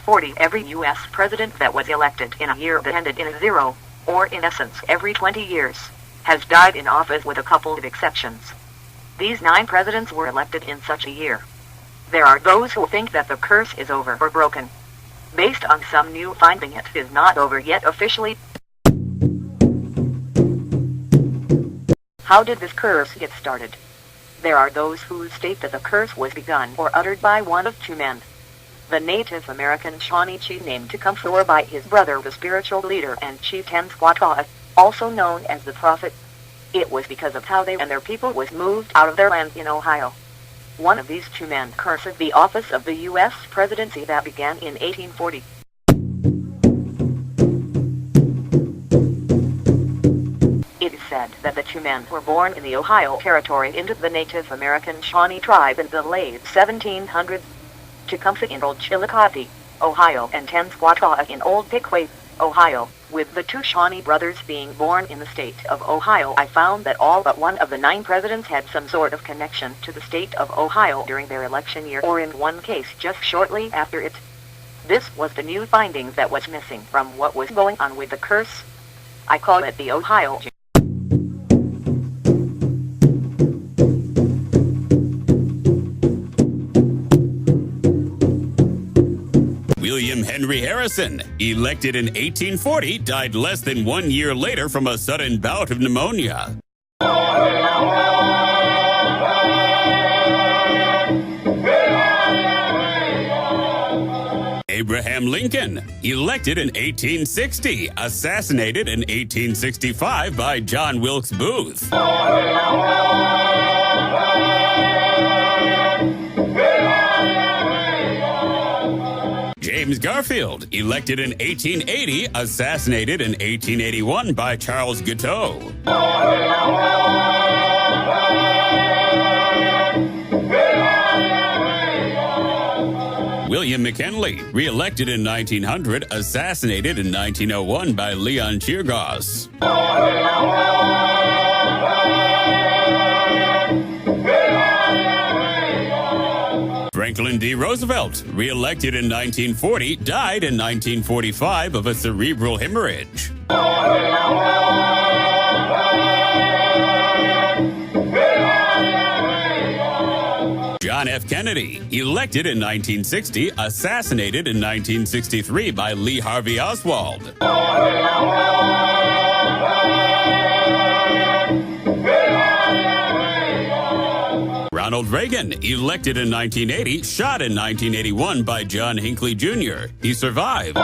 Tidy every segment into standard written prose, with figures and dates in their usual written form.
1840, every U.S. president that was elected in a year that ended in a zero, or in essence every 20 years, has died in office with a couple of exceptions. These 9 presidents were elected in such a year. There are those who think that the curse is over or broken. Based on some new finding, it is not over yet officially. How did this curse get started? There are those who state that the curse was begun or uttered by one of 2 men. The Native American Shawnee chief named Tecumseh, or by his brother, the spiritual leader and chieftain Squattaw, also known as the Prophet. It was because of how they and their people was moved out of their land in Ohio. One of these 2 men cursed the office of the U.S. presidency that began in 1840. It is said that the 2 men were born in the Ohio Territory into the Native American Shawnee tribe in the late 1700s. Tecumseh in Old Chillicothe, Ohio, and Squattaw in Old Piquet, Ohio, with the 2 Shawnee brothers being born in the state of Ohio. I found that all but one of the 9 presidents had some sort of connection to the state of Ohio during their election year, or in one case just shortly after it. This was the new finding that was missing from what was going on with the curse. I call it the Ohio jinx. William Henry Harrison, elected in 1840, died less than 1 year later from a sudden bout of pneumonia. Abraham Lincoln, elected in 1860, assassinated in 1865 by John Wilkes Booth. James Garfield, elected in 1880, assassinated in 1881 by Charles Guiteau. William McKinley, re-elected in 1900, assassinated in 1901 by Leon Chirgos. Franklin D. Roosevelt, re-elected in 1940, died in 1945 of a cerebral hemorrhage. John F. Kennedy, elected in 1960, assassinated in 1963 by Lee Harvey Oswald. Ronald Reagan, elected in 1980, shot in 1981 by John Hinckley Jr. He survived.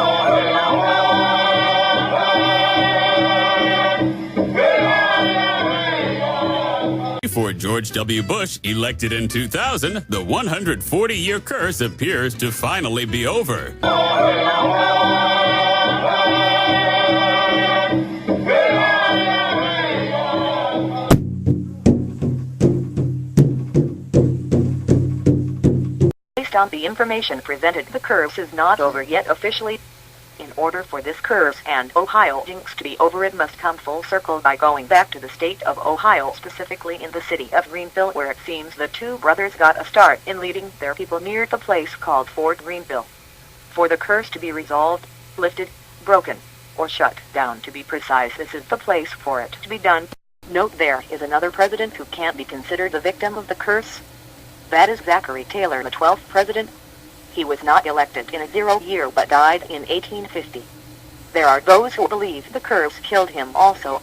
For George W. Bush, elected in 2000, the 140-year curse appears to finally be over. Based on the information presented, the curse is not over yet officially. In order for this curse and Ohio jinx to be over, it must come full circle by going back to the state of Ohio, specifically in the city of Greenville, where it seems the 2 brothers got a start in leading their people near the place called Fort Greenville. For the curse to be resolved, lifted, broken, or shut down to be precise, this is the place for it to be done. Note there is another president who can't be considered the victim of the curse. That is Zachary Taylor, the 12th president. He was not elected in a 0 year but died in 1850. There are those who believe the curse killed him also.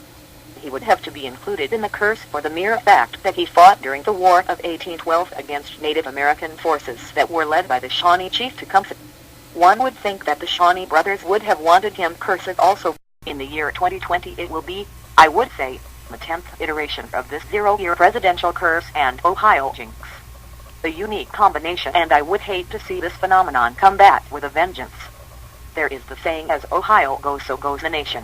He would have to be included in the curse for the mere fact that he fought during the War of 1812 against Native American forces that were led by the Shawnee chief Tecumseh. One would think that the Shawnee brothers would have wanted him cursed also. In the year 2020 it will be, I would say, the 10th iteration of this 0 year presidential curse and Ohio jinx. The unique combination, and I would hate to see this phenomenon come back with a vengeance. There is the saying, as Ohio goes so goes the nation.